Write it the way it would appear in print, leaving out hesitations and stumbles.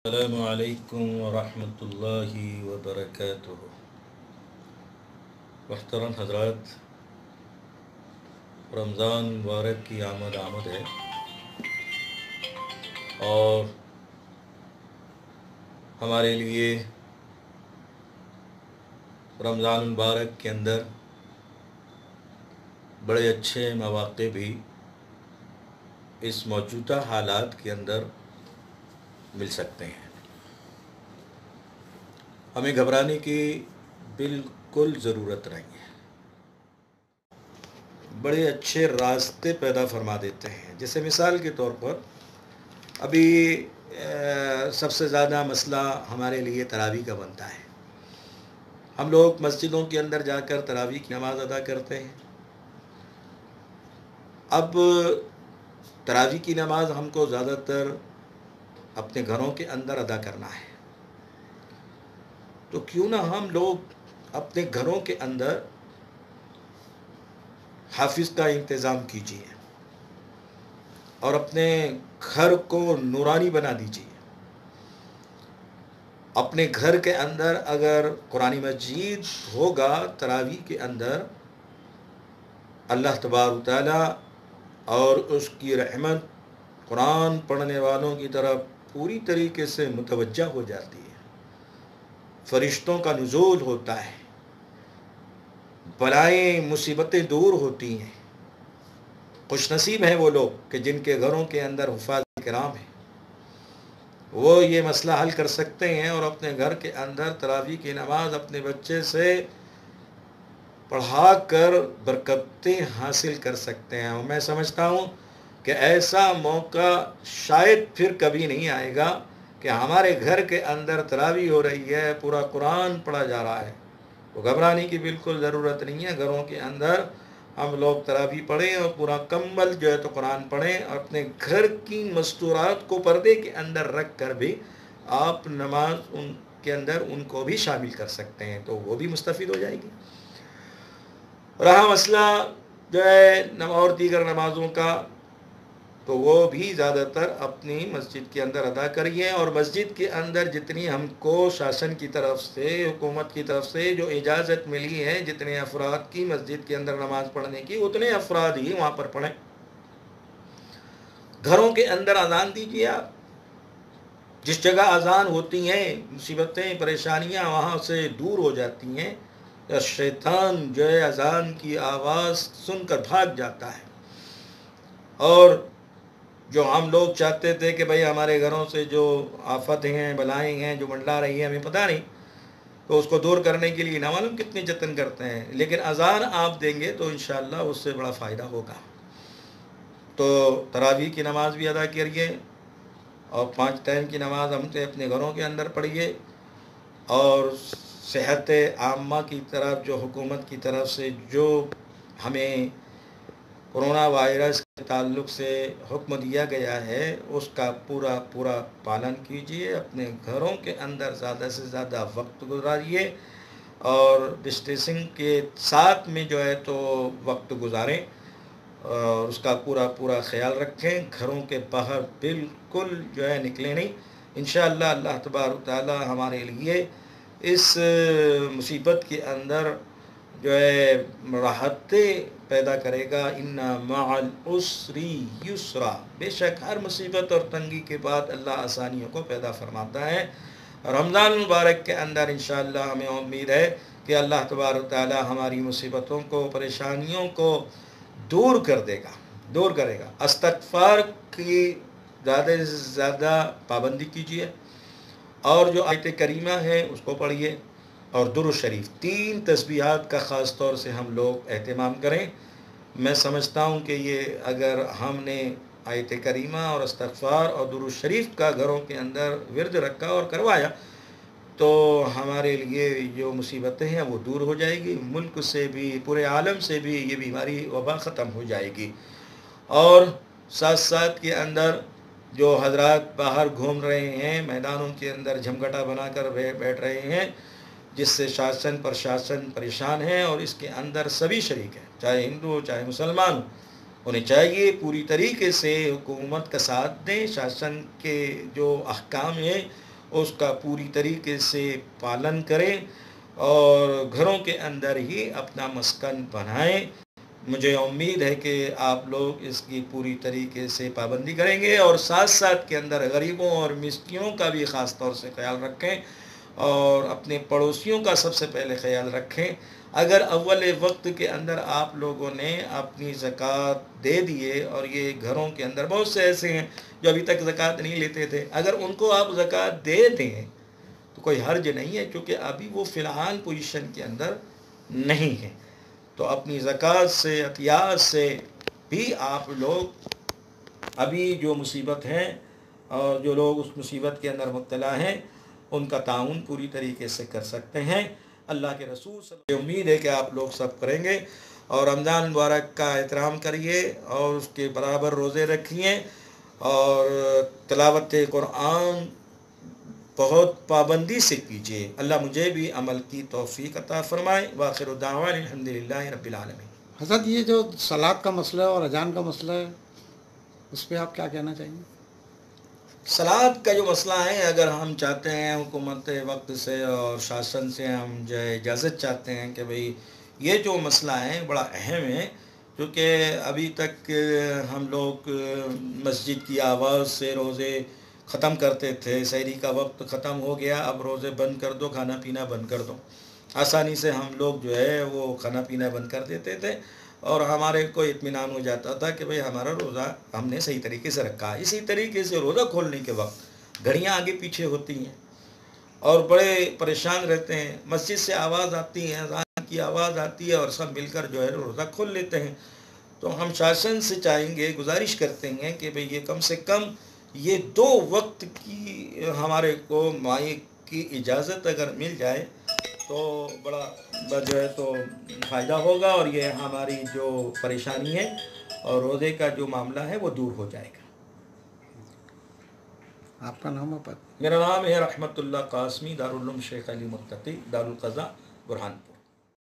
السلام علیکم ورحمۃ اللہ وبرکاتہ۔ محترم حضرات، رمضان مبارک کی آمد ہے اور ہمارے لیے رمضان مبارک کے اندر بڑے اچھے مواقع بھی اس موجودہ حالات کے اندر مل سکتے ہیں۔ ہمیں گھبرانے کی بالکل ضرورت نہیں ہے۔ بڑے اچھے راستے پیدا فرما دیتے ہیں، جیسے مثال کے طور پر ابھی سب سے زیادہ مسئلہ ہمارے لیے تراویح کا بنتا ہے۔ ہم لوگ مسجدوں کے اندر جا کر تراویح کی نماز ادا کرتے ہیں۔ اب تراویح کی نماز ہم کو زیادہ تر اپنے گھروں کے اندر ادا کرنا ہے، تو کیوں نہ ہم لوگ اپنے گھروں کے اندر حافظ کا انتظام کیجیے اور اپنے گھر کو نورانی بنا دیجیے۔ اپنے گھر کے اندر اگر قرآن مجید ہوگا تراویح کے اندر، اللہ تبارک و تعالیٰ اور اس کی رحمت قرآن پڑھنے والوں کی طرف پوری طریقے سے متوجہ ہو جاتی ہے، فرشتوں کا نزول ہوتا ہے، بلائیں مصیبتیں دور ہوتی ہیں۔ خوش نصیب ہیں وہ لوگ کہ جن کے گھروں کے اندر حفاظ کرام ہیں، وہ یہ مسئلہ حل کر سکتے ہیں اور اپنے گھر کے اندر تراویح کی نماز اپنے بچے سے پڑھا کر برکتیں حاصل کر سکتے ہیں۔ اور میں سمجھتا ہوں کہ ایسا موقع شاید پھر کبھی نہیں آئے گا کہ ہمارے گھر کے اندر تراویح ہو رہی ہے، پورا قرآن پڑھا جا رہا ہے، تو گھبرانے کی بالکل ضرورت نہیں ہے۔ گھروں کے اندر ہم لوگ تراویح پڑھیں اور پورا کمل جو ہے تو قرآن پڑھیں، اور اپنے گھر کی مستورات کو پردے کے اندر رکھ کر بھی آپ نماز ان کے اندر ان کو بھی شامل کر سکتے ہیں، تو وہ بھی مستفید ہو جائے گی۔ رہا مسئلہ جو ہے اور دیگر نمازوں کا، تو وہ بھی زیادہ تر اپنی مسجد کے اندر ادا کریے، اور مسجد کے اندر جتنی ہم کو شاسن کی طرف سے، حکومت کی طرف سے جو اجازت ملی ہے، جتنے افراد کی مسجد کے اندر نماز پڑھنے کی، اتنے افراد ہی وہاں پر پڑھیں۔ گھروں کے اندر اذان دیجیے آپ، جس جگہ اذان ہوتی ہیں مصیبتیں پریشانیاں وہاں سے دور ہو جاتی ہیں، شیطان جو ہے اذان کی آواز سن کر بھاگ جاتا ہے۔ اور جو ہم لوگ چاہتے تھے کہ بھئی ہمارے گھروں سے جو آفتیں ہیں، بلائیں ہیں جو منڈلا رہی ہیں، ہمیں پتہ نہیں، تو اس کو دور کرنے کے لیے نہ معلوم کتنے جتن کرتے ہیں، لیکن اذان آپ دیں گے تو انشاءاللہ اس سے بڑا فائدہ ہوگا۔ تو تراویح کی نماز بھی ادا کریے، اور 5 ٹائم کی نماز ہم سے اپنے گھروں کے اندر پڑھیے، اور صحت عامہ کی طرف جو حکومت کی طرف سے جو ہمیں کرونا وائرس کے تعلق سے حکم دیا گیا ہے، اس کا پورا پالن کیجیے۔ اپنے گھروں کے اندر زیادہ سے زیادہ وقت گزاریے، اور ڈسٹینسنگ کے ساتھ میں جو ہے تو وقت گزاریں، اور اس کا پورا خیال رکھیں۔ گھروں کے باہر بالکل جو ہے نکلیں نہیں۔ انشاءاللہ اللہ تبارک تعالی ہمارے لیے اس مصیبت کے اندر جو ہے راحتیں پیدا کرے گا۔ ان مع العسر یسرا، بے شک ہر مصیبت اور تنگی کے بعد اللہ آسانیوں کو پیدا فرماتا ہے۔ رمضان مبارک کے اندر انشاءاللہ ہمیں امید ہے کہ اللہ تبارک تعالی ہماری مصیبتوں کو، پریشانیوں کو دور کر دے گا، دور کرے گا۔ استغفار کی زیادہ سے زیادہ پابندی کیجیے، اور جو آیت کریمہ ہے اس کو پڑھیے، اور درود شریف 3 تسبیحات کا خاص طور سے ہم لوگ اہتمام کریں۔ میں سمجھتا ہوں کہ یہ اگر ہم نے آیت کریمہ اور استغفار اور درود شریف کا گھروں کے اندر ورد رکھا اور کروایا، تو ہمارے لیے جو مصیبتیں ہیں وہ دور ہو جائے گی، ملک سے بھی، پورے عالم سے بھی یہ بیماری وبا ختم ہو جائے گی۔ اور ساتھ کے اندر جو حضرات باہر گھوم رہے ہیں، میدانوں کے اندر جھمگٹا بنا کر بیٹھ رہے ہیں، جس سے شاسن پرشاسن پریشان ہیں، اور اس کے اندر سبھی شریک ہیں، چاہے ہندو ہو چاہے مسلمان ہو، انہیں چاہیے پوری طریقے سے حکومت کا ساتھ دیں، شاسن کے جو احکام ہیں اس کا پوری طریقے سے پالن کریں اور گھروں کے اندر ہی اپنا مسکن بنائیں۔ مجھے امید ہے کہ آپ لوگ اس کی پوری طریقے سے پابندی کریں گے، اور ساتھ ساتھ کے اندر غریبوں اور مسکینوں کا بھی خاص طور سے خیال رکھیں، اور اپنے پڑوسیوں کا سب سے پہلے خیال رکھیں۔ اگر اول وقت کے اندر آپ لوگوں نے اپنی زکوٰۃ دے دیے، اور یہ گھروں کے اندر بہت سے ایسے ہیں جو ابھی تک زکوٰۃ نہیں لیتے تھے، اگر ان کو آپ زکوٰۃ دے دیں تو کوئی حرج نہیں ہے، کیونکہ ابھی وہ فی الحال پوزیشن کے اندر نہیں ہے۔ تو اپنی زکوٰۃ سے، عطیات سے بھی آپ لوگ ابھی جو مصیبت ہیں اور جو لوگ اس مصیبت کے اندر مبتلا ہیں ان کا تعاون پوری طریقے سے کر سکتے ہیں۔ اللہ کے رسول صلی اللہ علیہ وسلم، امید ہے کہ آپ لوگ سب کریں گے، اور رمضان مبارک کا احترام کریے اور اس کے برابر روزے رکھیے، اور تلاوت قرآن بہت پابندی سے کیجیے۔ اللہ مجھے بھی عمل کی توفیق عطا فرمائے۔ وآخر دعوانا الحمدللہ رب العالمین۔ حضرت یہ جو صلاۃ کا مسئلہ ہے اور اذان کا مسئلہ ہے، اس پہ آپ کیا کہنا چاہیں گے؟ صلاۃ کا جو مسئلہ ہے، اگر ہم چاہتے ہیں حکومت وقت سے اور شاسن سے ہم جو ہے اجازت چاہتے ہیں کہ بھئی یہ جو مسئلہ ہے بڑا اہم ہے، کیونکہ ابھی تک ہم لوگ مسجد کی آواز سے روزے ختم کرتے تھے، سحری کا وقت ختم ہو گیا، اب روزے بند کر دو، کھانا پینا بند کر دو، آسانی سے ہم لوگ جو ہے وہ کھانا پینا بند کر دیتے تھے، اور ہمارے کو اطمینان ہو جاتا تھا کہ بھئی ہمارا روزہ ہم نے صحیح طریقے سے رکھا ہے۔ اسی طریقے سے روزہ کھولنے کے وقت گھڑیاں آگے پیچھے ہوتی ہیں اور بڑے پریشان رہتے ہیں، مسجد سے آواز آتی ہے، اذان کی آواز آتی ہے، اور سب مل کر جو ہے روزہ کھول لیتے ہیں۔ تو ہم شاسن سے چاہیں گے، گزارش کرتے ہیں کہ بھئی یہ کم سے کم یہ 2 وقت کی ہمارے کو مائک کی اجازت اگر مل جائے تو بڑا جو ہے تو فائدہ ہوگا، اور یہ ہماری جو پریشانی ہے اور روزے کا جو معاملہ ہے وہ دور ہو جائے گا۔ آپ کا نام ہے؟ میرا نام ہے رحمت اللہ قاسمی، دارالعلوم شیخ علی متقی، دارالقضاء برہان پور۔